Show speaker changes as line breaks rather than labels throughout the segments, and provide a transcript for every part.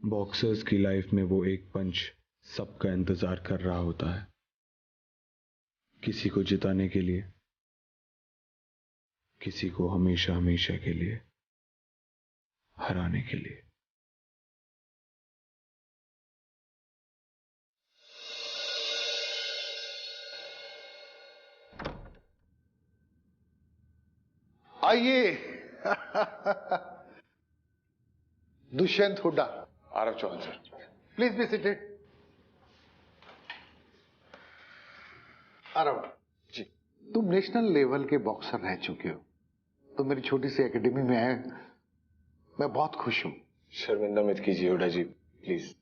Boxers की life में वो एक पंच सबका इंतजार कर रहा होता है, किसी को जिताने के लिए, किसी को हमेशा हमेशा के लिए हराने के लिए।
आइए Dushyant Hooda.
Aarav Chauhan sir.
Please be seated. Aarav
ji.
तुम नेशनल लेवल के बॉक्सर रह चुके हो, तो मेरी छोटी सी एकेडमी में आए, मैं बहुत खुश हूं।
शर्मिंदा मत कीजिए हुड्डा जी, प्लीज।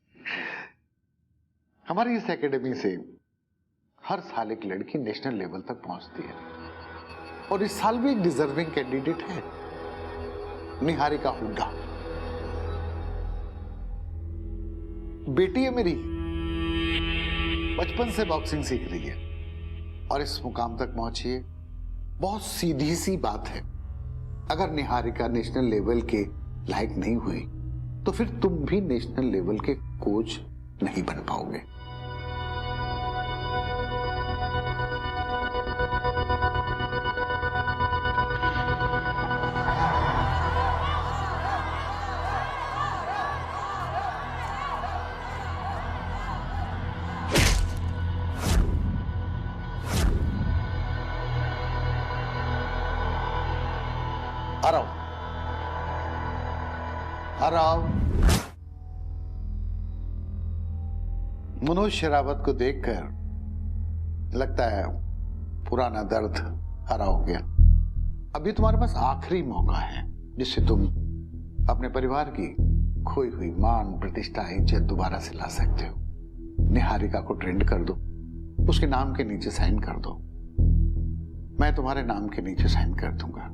हमारी इस एकेडमी से हर साल एक लड़की नेशनल लेवल तक पहुंचती है, और इस साल भी एक डिजर्विंग कैंडिडेट है, निहारिका हुड्डा। बेटी है मेरी, बचपन से बॉक्सिंग सीख रही है और इस मुकाम तक पहुंची है। बहुत सीधी सी बात है, अगर निहारिका नेशनल लेवल के लायक नहीं हुई तो फिर तुम भी नेशनल लेवल के कोच नहीं बन पाओगे। हराओ। मनोज शेरावत को देखकर लगता है पुराना दर्द हरा हो गया। अभी तुम्हारे पास आखिरी मौका है जिससे तुम अपने परिवार की खोई हुई मान, प्रतिष्ठा, इज्जत दोबारा से ला सकते हो। निहारिका को ट्रेंड कर दो, उसके नाम के नीचे साइन कर दो, मैं तुम्हारे नाम के नीचे साइन कर दूंगा।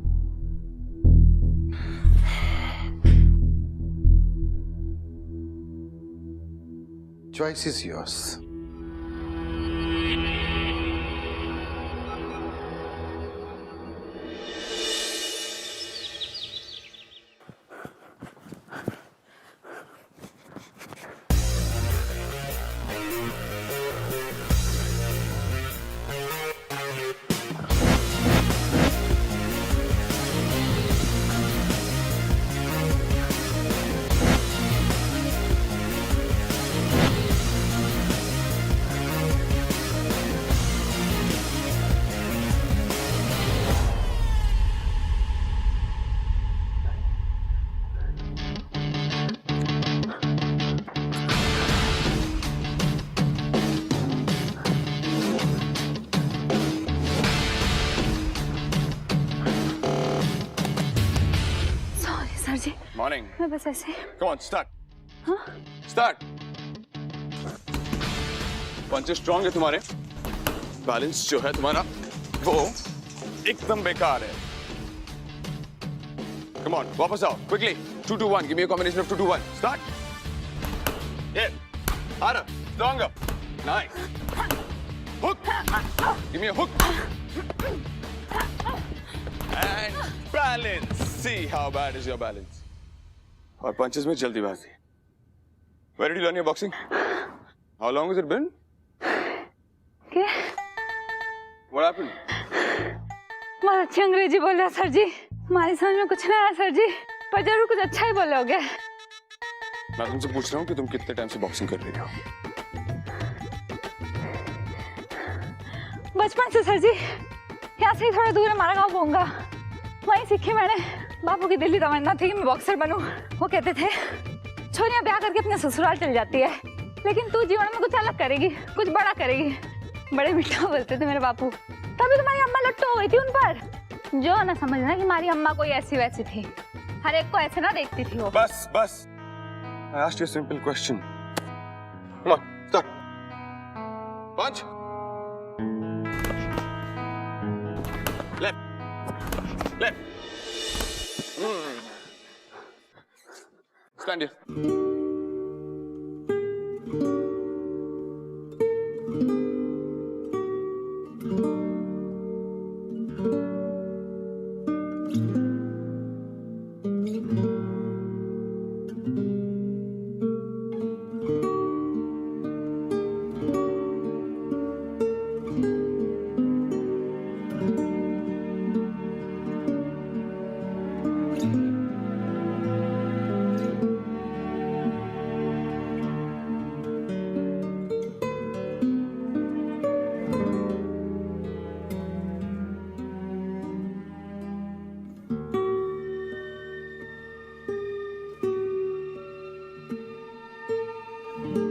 Choice is yours.
Morning.
मैं बस ऐसे।
Come on, start.
हाँ?
Start. पंचेस स्ट्रॉन्ग है तुम्हारे, बैलेंस जो है तुम्हारा वो एकदम बेकार है। Come on, वापस आओ, quickly. 2-2-1. Give me a combination of 2-2-1. Start. Yeah. Harder. Stronger. Nice. Hook. Give me a hook. And balance. See how bad is your balance. और punches में जल्दीबाजी. Where did you learn your boxing? How long has it been?
क्या?
What happened?
बहुत अच्छी अंग्रेजी बोल रहा sir जी. हमारी समझ में कुछ नहीं आया सर जी. पर जरूर कुछ अच्छा ही बोलोगे.
मैं तुमसे पूछ रहा हूँ कि तुम कितने टाइम से बॉक्सिंग कर रही हो?
बचपन से सर जी. यहाँ से ही थोड़ा दूर हमारा गाँव बोंगा. वहीं सीखी मैंने. बापू की दिल्ली तमन्ना थी कि मैं बॉक्सर बनूं. वो कहते थे छोरियां ब्याह करके अपने ससुराल चल जाती है, लेकिन तू जीवन में कुछ अलग करेगी, कुछ बड़ा करेगी. बड़े मीठा बोलते थे मेरे बापू. तभी तुम्हारी अम्मा लट्टू हो गई थी उन पर. जो ना समझना कि हमारी अम्मा कोई ऐसी वैसी थी. हर एक को ऐसे ना देखती थी वो.
बस. I asked you a simple question. Come on, start. Punch. Left. Stand here.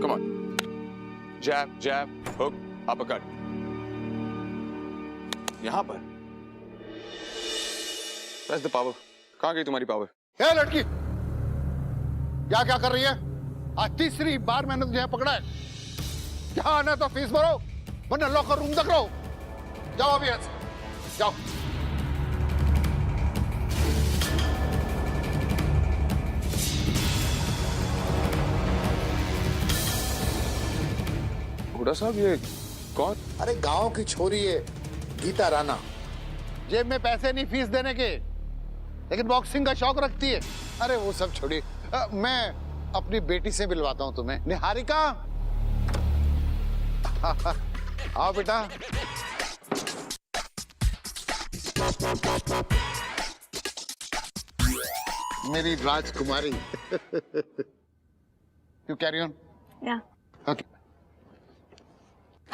Come on. Jab, hook, uppercut. यहाँ पर. Where's the power? कहाँ गई तुम्हारी पावर?
क्या लड़की? क्या कर रही है? आज तीसरी बार मैंने तुझे यहाँ पकड़ा है. यहाँ आना तो फीस भरो, वरना लॉकर रूम तक रहो. जाओ अभी यहाँ से. जाओ.
हुडा साहब ये कौन?
अरे गांव की छोरी है, गीता राणा. जेब में पैसे नहीं फीस देने के, लेकिन बॉक्सिंग का शौक रखती है. अरे वो सब छोड़िए. मैं अपनी बेटी से मिलवाता हूँ तुम्हें. निहारिका, आओ बेटा. मेरी राजकुमारी. You carry on.
Yeah.
Okay.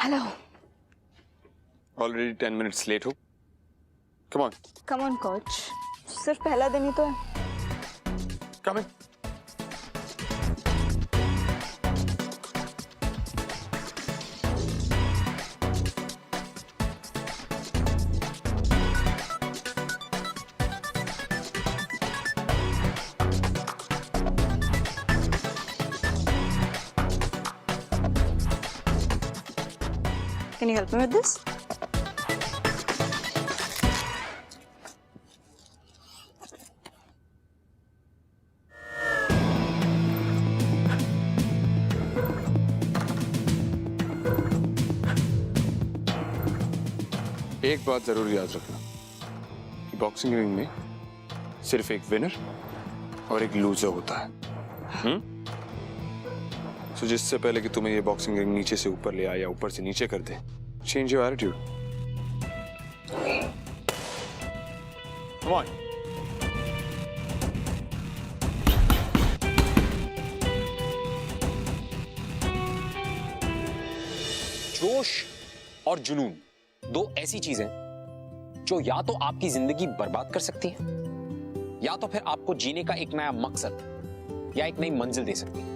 Hello.
Already 10 minutes late हो. Come on.
Come on coach. सिर्फ पहला दिन ही तो है.
Come in.
Can you help me with this?
एक बात जरूर याद रखना कि बॉक्सिंग रिंग में सिर्फ एक विनर और एक लूजर होता है. सो जिससे पहले कि तुम्हें ये बॉक्सिंग रिंग नीचे से ऊपर ले आए या ऊपर से नीचे कर दे, change your attitude. Come on.
जोश और जुनून दो ऐसी चीजें जो या तो आपकी जिंदगी बर्बाद कर सकती है या तो फिर आपको जीने का एक नया मकसद या एक नई मंजिल दे सकती है.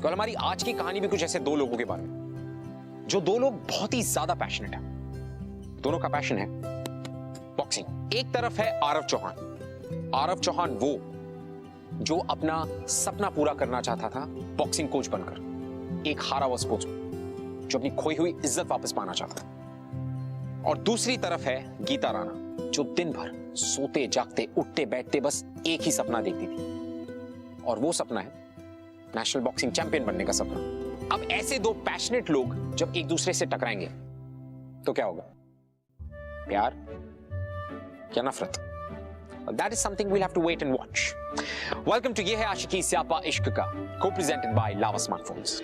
तो हमारी आज की कहानी भी कुछ ऐसे दो लोगों के बारे में, जो दो लोग बहुत ही ज्यादा पैशनेट हैं. दोनों का पैशन है बॉक्सिंग. एक तरफ है आरव चौहान. आरव चौहान वो जो अपना सपना पूरा करना चाहता था बॉक्सिंग कोच बनकर, एक हारा हुआ स्पोर्ट्समैन जो अपनी खोई हुई इज्जत वापस पाना चाहता था. और दूसरी तरफ है गीता राणा, जो दिन भर सोते जागते उठते बैठते बस एक ही सपना देखती थी, और वो सपना है नेशनल बॉक्सिंग चैंपियन बनने का सपना. अब ऐसे दो पैशनेट लोग जब एक दूसरे से टकराएंगे तो क्या होगा? प्यार या नफरत? That is something we'll have to wait and watch. Welcome to ये है आशिकी स्यापा इश्क का, co-presented by Lava Smartphones.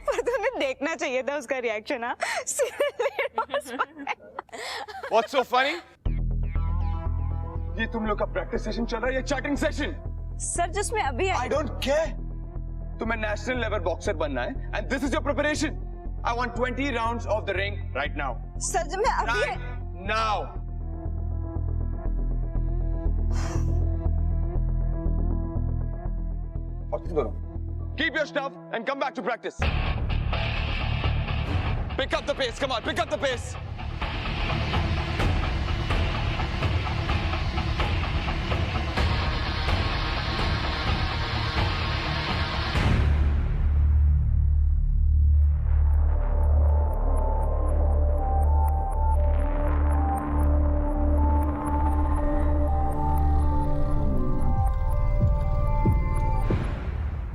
पर तुम्हें देखना चाहिए था उसका रिएक्शन। हाँ,
What's so funny? ये तुम लोग का प्रैक्टिस सेशन चल रहा है या चैटिंग सेशन?
सर जिसमें अभी
I don't care. तुम्हें नेशनल लेवल बॉक्सर बनना है and this is your preparation. I want 20 rounds of the ring right now.
Sir जब मैं अभी
Right now. और तुम दोनों keep your stuff and come back to practice. Pick up the pace. Come on, pick up the pace.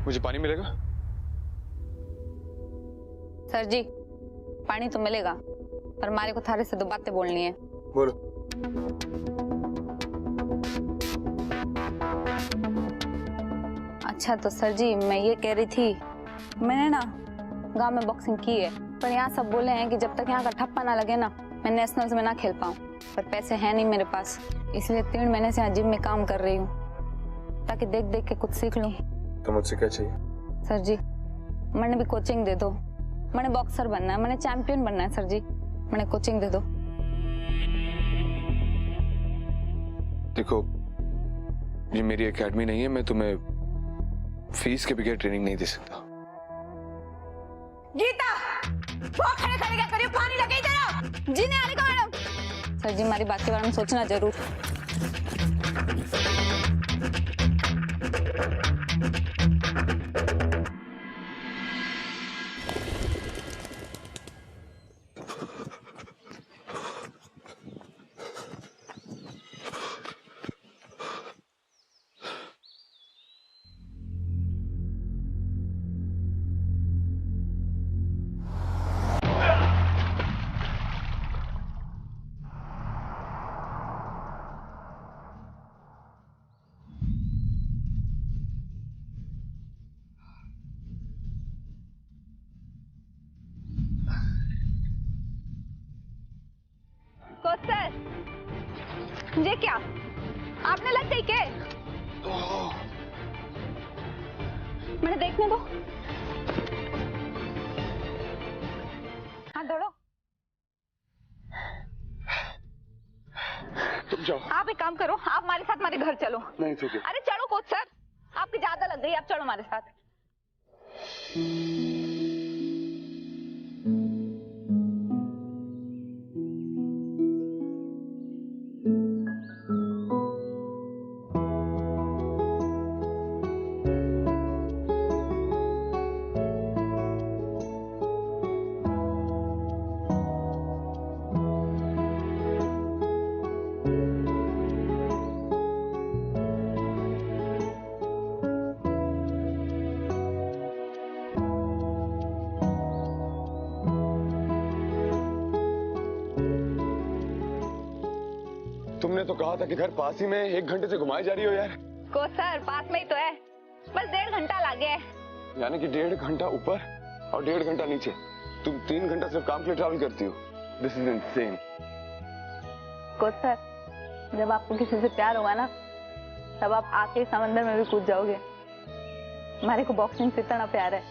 मुझे पानी मिलेगा?
Sir जी, पानी तो मिलेगा, पर हमारे को थारे से दो बातें बोलनी है।
बोलो।
अच्छा तो सर जी, मैं ये कह रही थी, मैंने ना गांव में बॉक्सिंग की है, पर यहाँ सब बोले हैं कि जब तक यहाँ का ठप्पा ना लगे ना, मैं नेशनल्स में ना खेल पाऊँ। पर पैसे हैं नहीं मेरे पास, इसलिए 3 महीने से यहाँ जिम में काम कर रही हूँ, ताकि देख देख के कुछ सीख लूँ।
तो मुझसे क्या चाहिए?
सर जी, मैंने भी कोचिंग दे दो। मैंने बॉक्सर बनना है, मैंने चैंपियन बनना है सर जी, मैंने कोचिंग दे दो।
देखो, ये मेरी एकेडमी नहीं है, मैं तुम्हें फीस के बगैर ट्रेनिंग नहीं दे सकता।
गीता, वो खड़े खड़े क्या करियो? पानी लगे इधर। जी नहीं आने का मैडम।
सर जी, हमारी बात के बारे में सोचना जरूर। कोच सर, ये क्या आपने लग गई के? मैंने देखने दो। हाँ दौड़ो।
तुम जाओ।
आप एक काम करो, आप हमारे साथ हमारे घर चलो।
नहीं ठीक है।
अरे चलो कोच सर, आपकी ज्यादा लग गई, आप चलो हमारे साथ।
तुमने तो कहा था कि घर पास ही में, 1 घंटे से घुमाई जा रही हो यार।
कोच सर, पास में ही तो है, बस 1.5 घंटा लगे।
यानी कि 1.5 घंटा ऊपर और 1.5 घंटा नीचे। तुम 3 घंटा सिर्फ काम के लिए ट्रैवल करती हो। This is insane.
Coach sir, जब आपको किसी से प्यार होगा ना, तब आप आके समंदर में भी कूद जाओगे। हमारे को बॉक्सिंग से इतना प्यार है।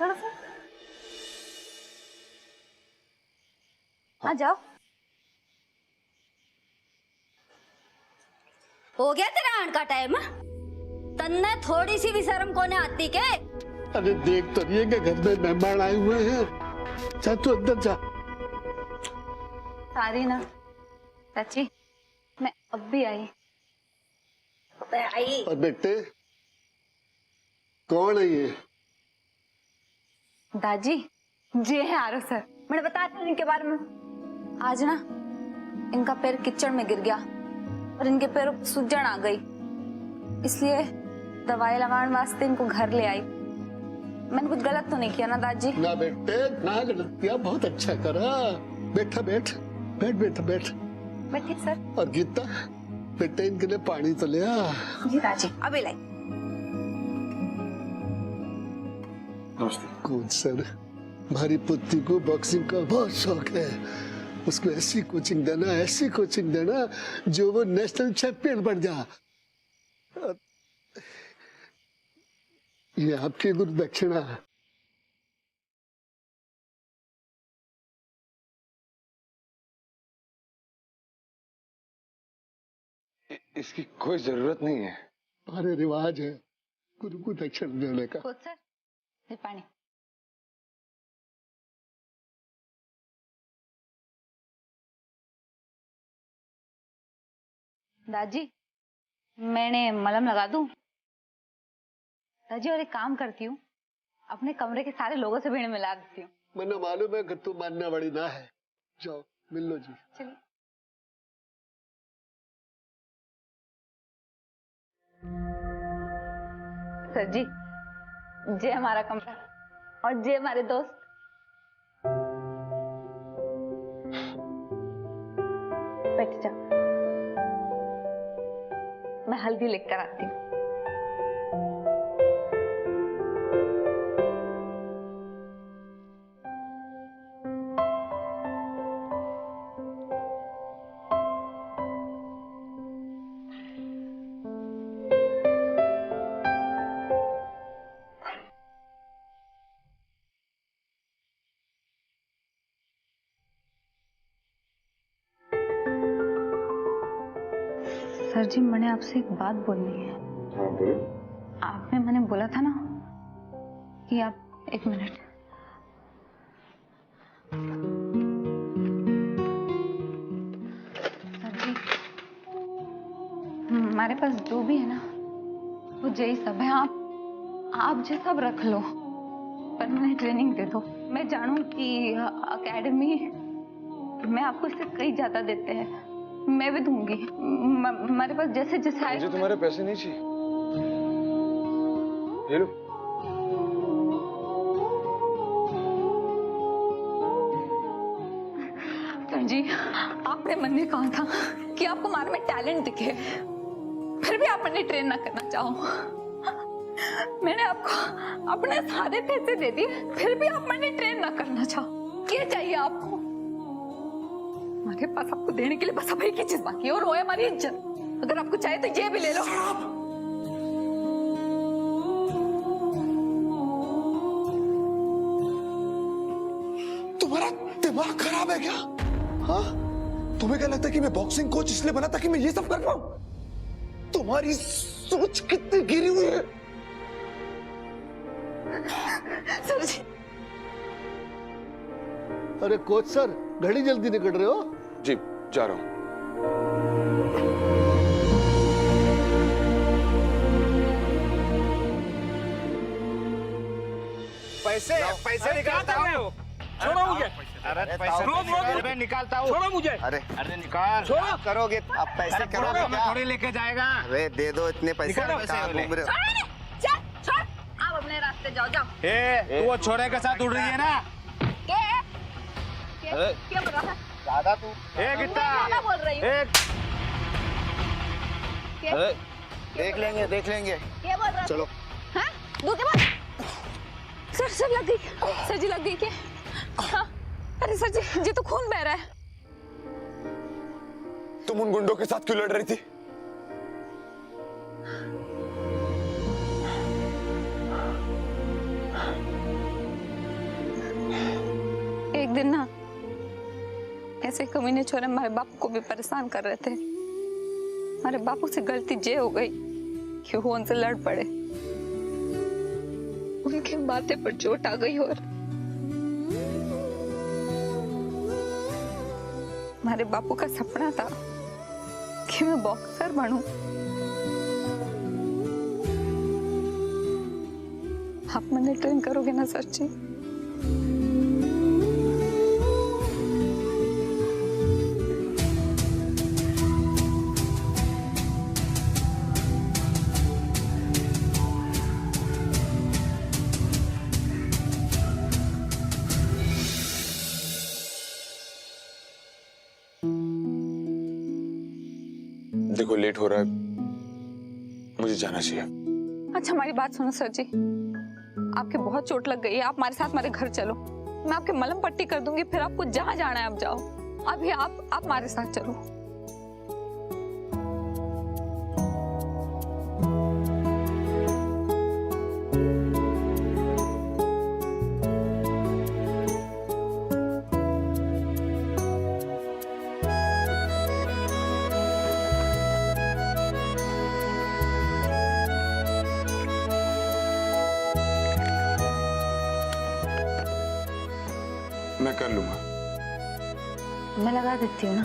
थोड़ा सा आ जाओ।
हो गया तेरा आने का टाइम? तन्ने थोड़ी सी भी शर्म कोने आती के?
अरे देख तो रही है कि घर में मेहमान आए हुए हैं। जा तू अंदर जा।
सारी ना चाची, मैं अब भी आई।
आई
और बेटे कौन है ये?
दादी जी है आरो सर।
मैंने बताया था इनके बारे में।
आज ना इनका पैर कीचड़ में गिर गया और इनके पैरों में सूजन आ गई, इसलिए दवाई लगाने वास्ते इनको घर ले आई। मैंने कुछ गलत तो नहीं किया ना दादी?
ना बेटे ना गलत किया, बहुत अच्छा करा। बैठा बैठ बैठ बेटा बैठ।
बैठिए सर।
और गीता बेटे इनके लिए पानी तो ले आ।
जी दादी अभी लाई।
कौन सर, हमारी पुत्री को बॉक्सिंग का बहुत शौक है। उसको ऐसी कोचिंग देना, ऐसी कोचिंग देना जो वो नेशनल चैंपियन बन जा। ये आपकी गुरु दक्षिणा।
इसकी कोई जरूरत नहीं है।
हमारे रिवाज है गुरु को दक्षिणा देने का।
खुद सर ये पानी। दादी मैंने मलम लगा दूं? दादी और एक काम करती हूँ, अपने कमरे के सारे लोगों से भीड़ मिला देती हूँ।
मैंने मालूम है कि तू मानने वाली ना है। जाओ मिल लो जी।
चलिए। सर जी जे हमारा कमरा और जे हमारे दोस्त। बैठ जाओ, मैं हल्दी लेकर आती हूँ। सर जी मैंने आपसे एक बात बोलनी है।
हाँ बोलो।
आपने मैंने बोला था ना कि आप एक मिनट। सर जी हमारे पास जो भी है ना वो जय सब है। आप जे सब रख लो, पर मुझे ट्रेनिंग दे दो। मैं जानूं कि एकेडमी में आपको इससे कई ज्यादा देते हैं, मैं भी दूंगी। हमारे पास जैसे जैसे आए।
मुझे तुम्हारे पैसे नहीं चाहिए। ये लो।
सर जी आपने मन में कहा था कि आपको हमारे में टैलेंट दिखे, फिर भी आप मुझे ट्रेन ना करना चाहो। मैंने आपको अपने सारे पैसे दे दिए, फिर भी आप मुझे ट्रेन ना करना चाहो। क्या चाहिए आपको? हमारे पास आपको देने के लिए बस अब एक ही चीज बाकी है और वो है हमारी इज्जत। अगर आपको चाहिए तो ये भी ले लो।
तुम्हारा दिमाग खराब है क्या? हाँ, तुम्हें क्या लगता है कि मैं बॉक्सिंग कोच इसलिए बना था कि मैं ये सब कर पाऊं? तुम्हारी सोच कितनी गिरी हुई है।
सर जी।
अरे कोच सर घड़ी जल्दी निकल रहे हो?
जी जा रहा हूं।
पैसे पैसे निकालता हूँ। छोड़ो मुझे। अरे पैसे रोज निकालता हूँ। छोड़ो मुझे।
अरे अरे निकाल।
छोड़ो।
करोगे आप पैसे करोगे क्या?
थोड़ी लेके जाएगा।
अरे दे दो इतने पैसे।
निकालो पैसे
कहाँ
वाले।
घूम रहे हो?
चल छोड़, आप अपने रास्ते जाओ जाओ।
तू वो छोरे के साथ उड़ रही है ना?
क्या बोल रहा है?
दादा तू
गीता
क्या बोल रही हूँ?
देख लेंगे।
क्या बोल रहा है?
चलो
हाँ? दूध के बाद?
सर लग गई। सर जी लग गई क्या? हाँ। अरे सर जी तो खून बह रहा है।
तुम उन गुंडों के साथ क्यों लड़ रही थी?
एक दिन ना ऐसे कमीने छोरे हमारे बापू को भी परेशान कर रहे थे। हमारे बापू से गलती ये हो गई कि वो उनसे लड़ पड़े। उनकी बातें पर चोट आ गई और हमारे बापू का सपना था कि मैं बॉक्सर बनूं। आप मुझे ट्रेन करोगे ना सर जी?
देखो लेट हो रहा है, मुझे जाना चाहिए।
अच्छा हमारी बात सुनो सर जी, आपके बहुत चोट लग गई है, आप हमारे साथ हमारे घर चलो, मैं आपके मलहम पट्टी कर दूंगी, फिर आपको जहां जाना है आप जाओ। अभी आप हमारे साथ चलो।
मैं कर लूंगा।
मैं लगा देती हूँ ना,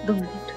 2 मिनट।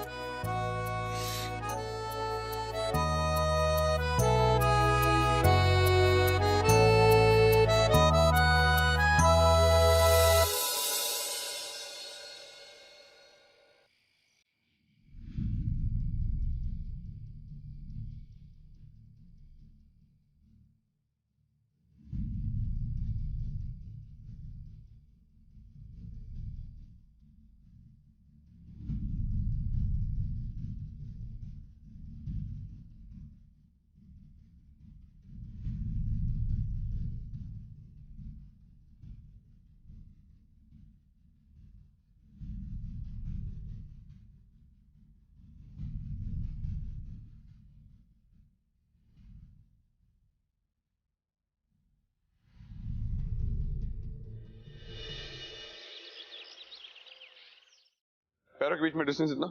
पैरों के बीच में डिस्टेंस इतना?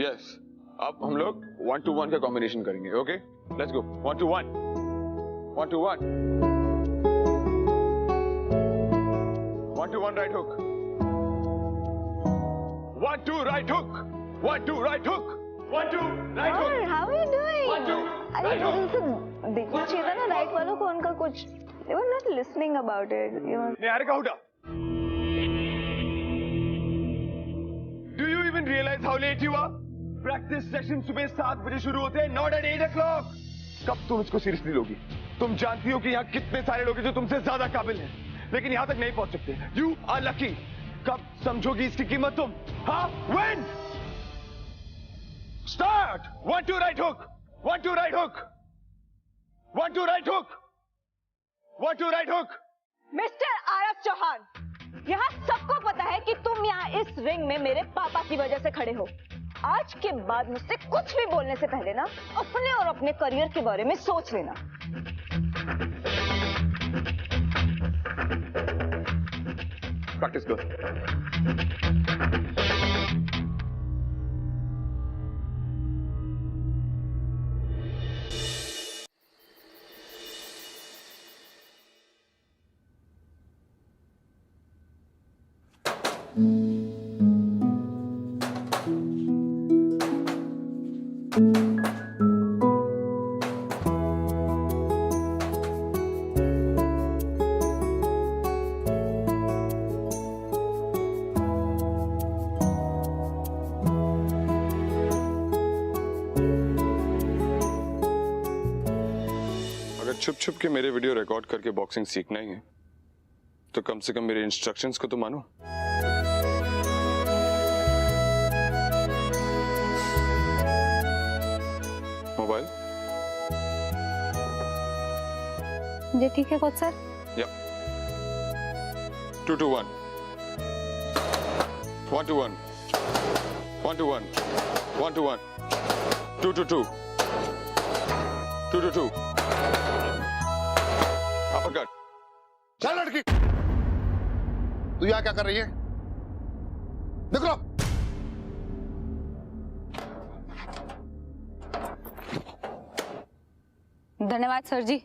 यस। अब हम लोग 1 to 1 का कॉम्बिनेशन करेंगे। Okay let's go. 1 to 1 1 to 1 1 to 1 right hook 1 2 right hook 1 2 right hook 1 2 right hook।
How are you doing?
1 2
अरे उनको देखना चाहिए था ना राइट वालों को, उनका कुछ they were not listening about it, you know।
Niharika Hooda, Do you even realize how late you are? Practice session सुबह 7 बजे शुरू होते हैं, not at 8 o'clock। कब तुम इसको सीरियसली लोगी? तुम जानती हो कि यहाँ कितने सारे लोग हैं जो तुमसे ज्यादा काबिल हैं, लेकिन यहाँ तक नहीं पहुंच सकते। You are lucky। कब समझोगी इसकी कीमत तुम? हाँ? When? Start! 1 2 right hook 1 2 right hook 1 2 right hook 1 2 right hook।
Mister Aarav Chauhan, यहाँ सबको पता है कि तुम यहाँ इस रिंग में मेरे पापा की वजह से खड़े हो। आज के बाद मुझसे कुछ भी बोलने से पहले ना अपने और अपने करियर के बारे में सोच लेना।
प्रैक्टिस करो। छुप छुप के मेरे वीडियो रिकॉर्ड करके बॉक्सिंग सीखना ही है तो कम से कम मेरे इंस्ट्रक्शंस को तो मानो। मोबाइल
जी ठीक है कोच सर।
या 2 to 1 1 to 1 1 to 1 1 to 1 2 to 2 2 to 2 uppercut.
चल लड़की, तू यहाँ क्या कर रही है? देख लो।
धन्यवाद सर जी,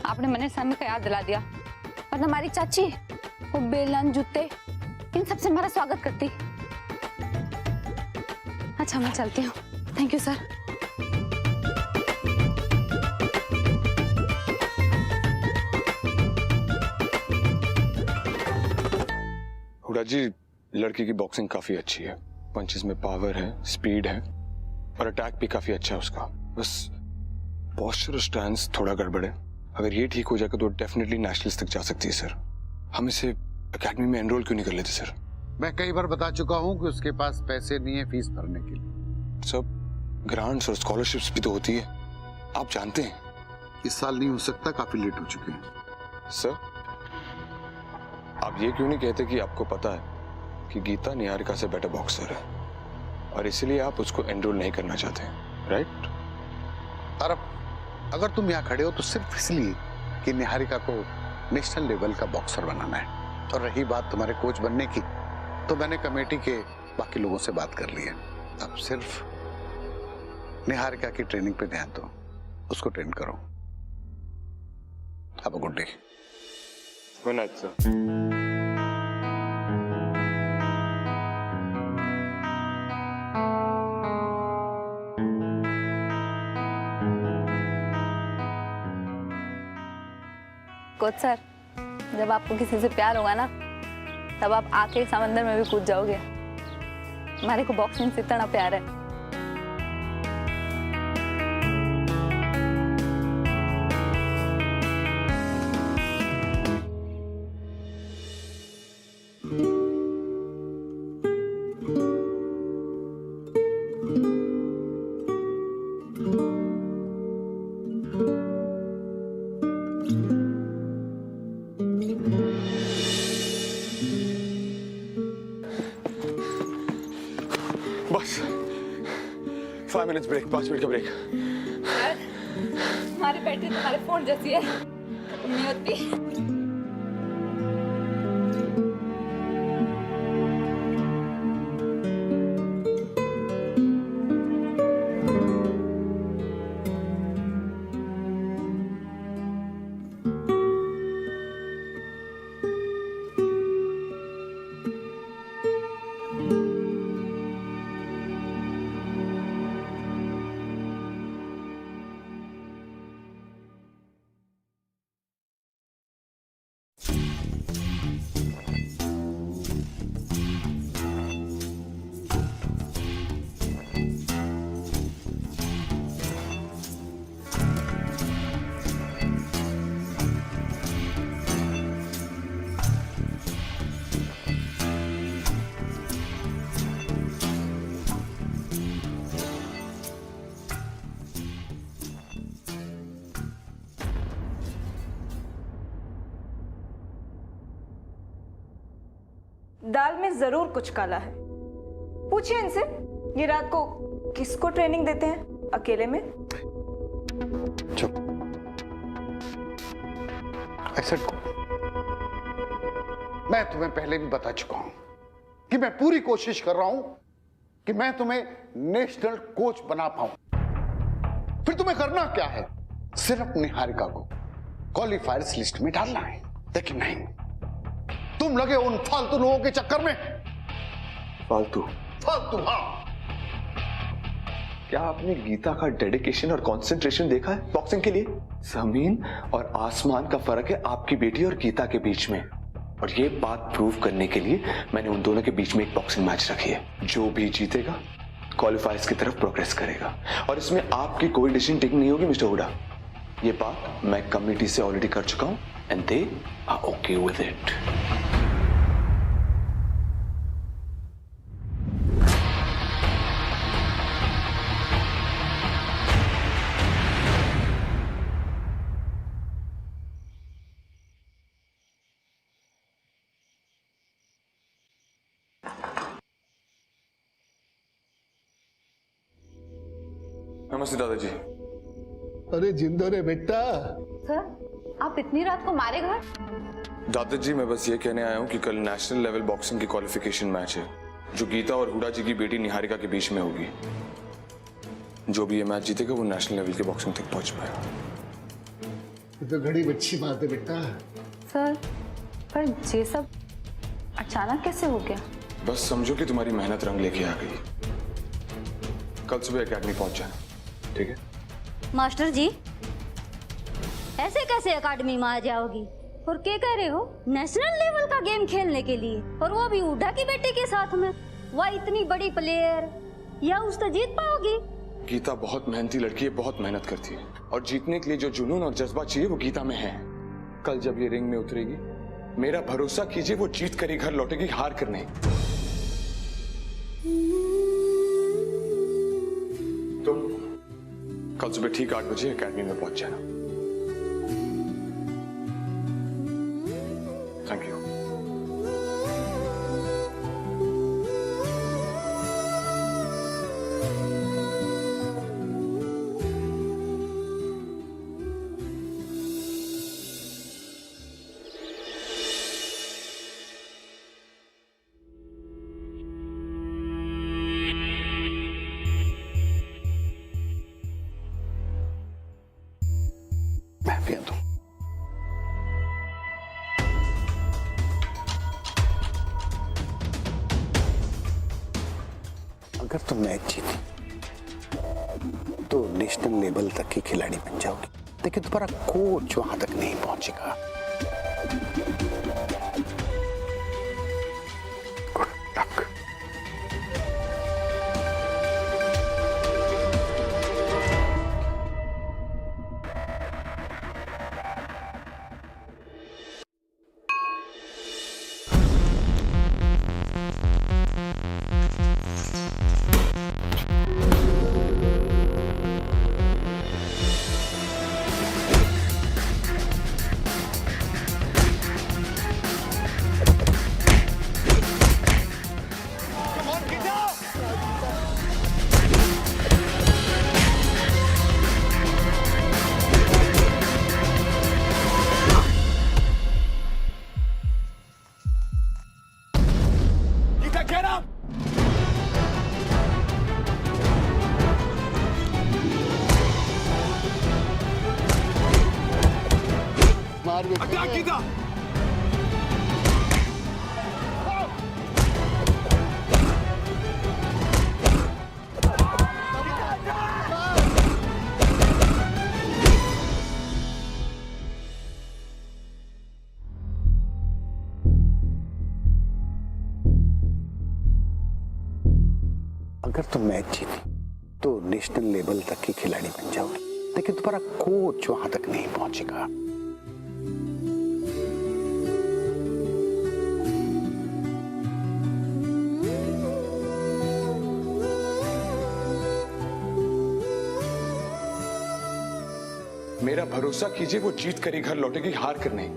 आपने मैंने समय का याद दिला दिया। वरना हमारी चाची वो बेलन जूते इन सब से हमारा स्वागत करती। अच्छा मैं चलती हूँ। Thank you sir.
Hooda ji, लड़की की बॉक्सिंग काफी अच्छी है, पंचेस में पावर है, स्पीड है और अटैक भी काफी अच्छा है उसका। बस पोस्चर और स्टैंस थोड़ा गड़बड़ है। अगर ये ठीक हो जाएगा तो डेफिनेटली नेशनल्स तक जा सकती है सर। हम इसे एकेडमी में एनरोल क्यों नहीं कर लेते सर?
मैं कई बार बता चुका हूँ कि उसके पास पैसे नहीं है फीस भरने के लिए।
सब ग्रांट्स और स्कॉलरशिप्स भी तो होती है, आप जानते हैं।
इस साल नहीं हो सकता, काफी लेट हो चुके हैं।
सर, आप ये क्यों नहीं कहते कि आपको पता है कि गीता निहारिका से बेटर बॉक्सर है और इसलिए आप उसको एनरोल नहीं करना चाहते हैं, राइट?
अगर तुम यहाँ खड़े हो तो सिर्फ इसलिए कि निहारिका को नेशनल लेवल का बॉक्सर बनाना है। और रही बात तुम्हारे कोच बनने की, तो मैंने कमेटी के बाकी लोगों से बात कर ली है। अब सिर्फ निहारिका की ट्रेनिंग पे ध्यान दो, उसको ट्रेन करो। अब good day.
Good night sir.
Coach sir, जब आपको किसी से प्यार होगा ना, तब आप आके समंदर में भी कूद जाओगे। हमारे को बॉक्सिंग से इतना प्यार है।
बस 5 मिनट्स ब्रेक, 5 मिनट का ब्रेक।
हमारी बैटरी तुम्हारे फोन जैसी है, नहीं होती।
दाल में जरूर कुछ काला है। पूछिए इनसे, ये रात को किसको ट्रेनिंग देते हैं अकेले में?
चुप। ऐसा मैं तुम्हें पहले भी बता चुका हूं कि मैं पूरी कोशिश कर रहा हूं कि मैं तुम्हें नेशनल कोच बना पाऊं। फिर तुम्हें करना क्या है? सिर्फ निहारिका को क्वालिफायर्स लिस्ट में डालना है। लेकिन नहीं, तुम लगे उन फालतू लोगों के चक्कर में।
फालतू?
हाँ।
क्या आपने गीता का डेडिकेशन और कंसंट्रेशन देखा है बॉक्सिंग के लिए? जमीन और आसमान का फर्क है आपकी बेटी और गीता के बीच में। और ये बात प्रूव करने के लिए मैंने उन दोनों के बीच में एक बॉक्सिंग मैच रखी है। जो भी जीतेगा क्वालिफायर्स की तरफ प्रोग्रेस करेगा और इसमें आपकी कोई डिसीजन टेकिंग नहीं होगी मिस्टर हुडा। ये बात मैं कमेटी से ऑलरेडी कर चुका हूं and they are okay with it.
नमस्ते दादाजी।
अरे जिंदो रे बेटा।
सर आप इतनी रात को मारे घर?
दादाजी मैं बस ये कहने आया हूँ कि कल नेशनल लेवल बॉक्सिंग की क्वालिफिकेशन मैच है जो गीता और हुडा जी की बेटी निहारिका के बीच में होगी। जो भी ये मैच जीतेगा वो नेशनल लेवल की बॉक्सिंग तक पहुंच पाएगा।
ये तो घड़ी अच्छी बात है बेटा।
सर पर ये सब अचानक कैसे हो गया?
बस समझो कि तुम्हारी मेहनत रंग लेके आ गई। कल सुबह एकेडमी पहुंच जाना, ठीक है?
मास्टर जी ऐसे कैसे एकेडमी में आ जाओगी? और क्या कह रहे हो? नेशनल लेवल का गेम खेलने के लिए, और वो भी हुडा की बेटी के साथ में? वह इतनी बड़ी प्लेयर, या उससे जीत पाओगी?
गीता बहुत मेहनती लड़की है, बहुत मेहनत करती है और जीतने के लिए जो जुनून और जज्बा चाहिए वो गीता में है। कल जब ये रिंग में उतरेगी मेरा भरोसा कीजिए वो जीत कर ही घर लौटेगी, हार कर नहीं। तुम कल सुबह ठीक 8 बजे एकेडमी में पहुंच जाना। Thank you.
मैं पिया दूं? अगर तुम मैच जीती तो नेशनल लेवल तक की खिलाड़ी बन जाओगी, लेकिन तुम्हारा कोच वहां तक नहीं पहुंचेगा। Good luck. मार गीता। अगर तुम मैच जीती तो नेशनल लेवल तक की खिलाड़ी बन जाओगी, लेकिन तुम्हारा कोच वहां तक नहीं पहुंचेगा।
मेरा भरोसा कीजिए वो जीत कर ही घर लौटेगी, हार कर नहीं।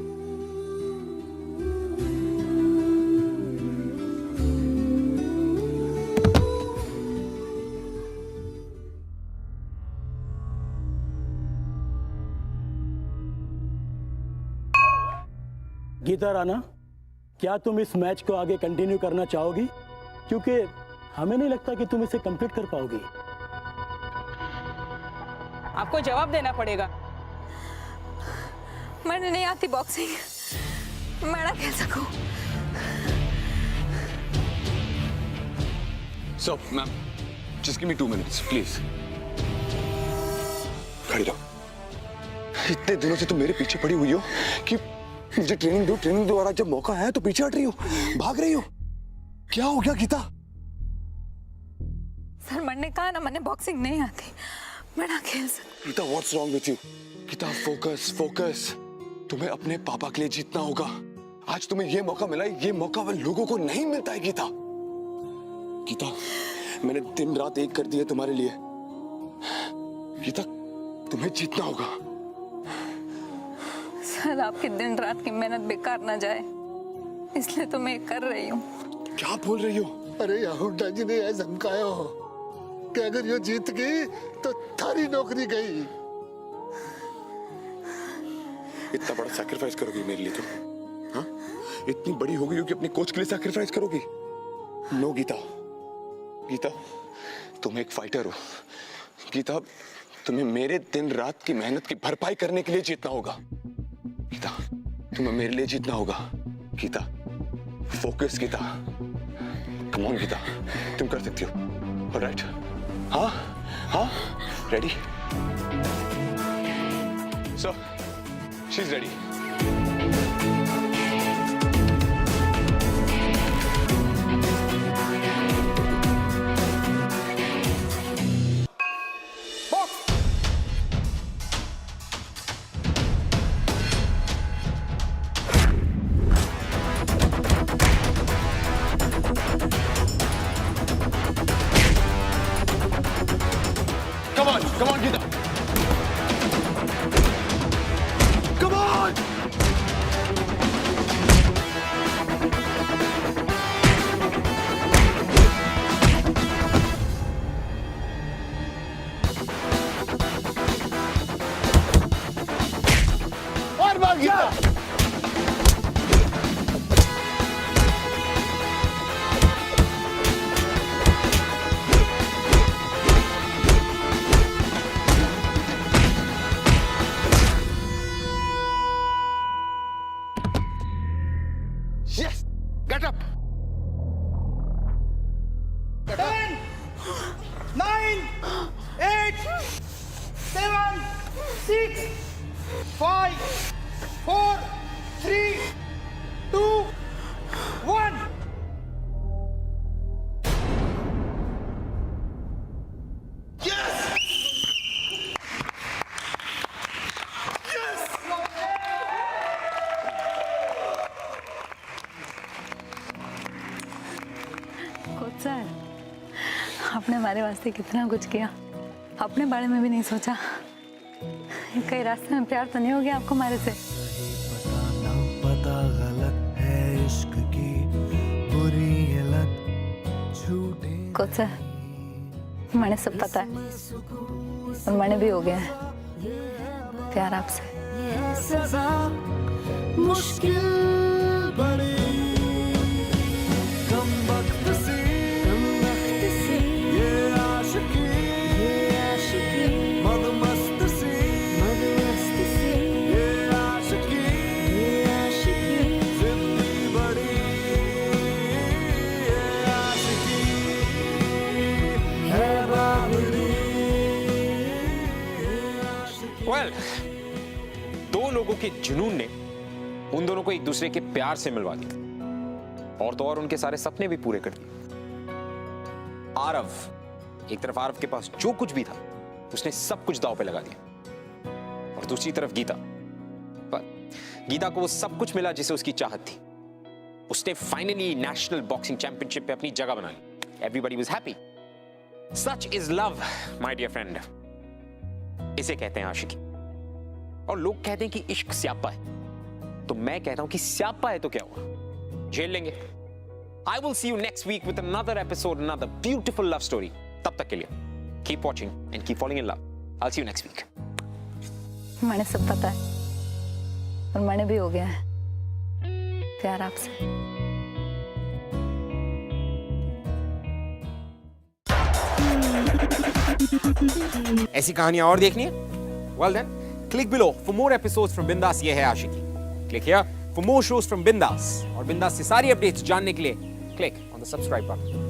गीता राणा, क्या तुम इस मैच को आगे कंटिन्यू करना चाहोगी? क्योंकि हमें नहीं लगता कि तुम इसे कंप्लीट कर पाओगी।
आपको जवाब देना पड़ेगा।
मैंने नहीं आती बॉक्सिंग, मैं ना खेल सकूं।
So ma'am, just give me 2 minutes please. खड़ी रहो। इतने दिनों से तुम मेरे पीछे पड़ी हुई हो कि मुझे ट्रेनिंग दो और आज जब मौका है तो पीछे हट रही हो, भाग रही हो। क्या हो गया गीता?
सर मैंने कहा ना, मैंने बॉक्सिंग नहीं आती, मैं ना खेल सकती।
Gita what's wrong with you? Gita focus. तुम्हें अपने पापा के लिए जीतना होगा। आज तुम्हें ये मौका मिला है, ये मौका वो लोगों को नहीं मिलता है। गीता मैंने दिन रात एक कर दी है तुम्हारे लिए। गीता तुम्हें जीतना होगा।
सर आपकी दिन रात की मेहनत बेकार ना जाए, इसलिए तो मैं कर रही हूँ।
क्या बोल रही हो?
अरे हुड्डा जी ने यह धमकाया हो कि अगर ये जीत गई तो थारी नौकरी गई।
इतना बड़ा सैक्रिफाइस करोगी मेरे लिए तुम? हाँ, इतनी बड़ी हो गई हो कि अपने कोच के लिए सैक्रिफाइस करोगी? नो गीता, गीता तुम एक फाइटर हो। गीता तुम्हें मेरे दिन रात की मेहनत की भरपाई करने के लिए जीतना होगा। गीता तुम्हें मेरे लिए जीतना होगा। Gita focus Gita, come on Gita, तुम कर सकती हो। ऑलराइट? हाँ हाँ, ready? So she is ready. Come on, Gita. Come on. और बार Gita. Yes! Get up!
10, 9, 8, 7, 6, 5, 4, 3, 2, 1.
Coach sir, आपने हमारे वास्ते कितना कुछ किया, अपने बारे में भी नहीं सोचा। कई रास्ते में प्यार तो नहीं हो गया आपको हमारे से?
पता गलत है इश्क की बुरी ये लत झूठे।
कोच सर, मैंने सब पता है और मैंने भी हो गया है प्यार आपसे।
ये सजा मुश्किल बड़ी कम वक्त से ये आशिकी मदमस्त से ये आशिकी जिंदगी बड़ी ये आशिकी है बाबरी।
Well, दो लोगों के जुनून ने उन दोनों को एक दूसरे के प्यार से मिलवा दिया और तो और उनके सारे सपने भी पूरे कर दिए। आरव, एक तरफ आरव के पास जो कुछ भी था उसने सब कुछ दांव पे लगा दिया और दूसरी तरफ गीता, पर गीता को वो सब कुछ मिला जिसे उसकी चाहत थी। उसने फाइनली नेशनल बॉक्सिंग चैंपियनशिप पे अपनी जगह बना ली। Everybody was happy. Such is love my dear friend. इसे कहते हैं आशिकी। और लोग कहते हैं कि इश्क स्यापा है, तो मैं कहता हूं कि स्यापा है तो क्या हुआ, झेल लेंगे। I will see you next week with another episode, another beautiful love story. तब तक के लिए keep watching and keep falling in love. I'll see you next week.
मैंने सब पता है और मैंने भी हो गया है प्यार आपसे।
ऐसी कहानियां और देखनी है? Well then, click below for more episodes from Bindas ये है आशिकी। Click here for more shows from Bindas और Bindas से सारी अपडेट्स जानने के लिए click on the subscribe button.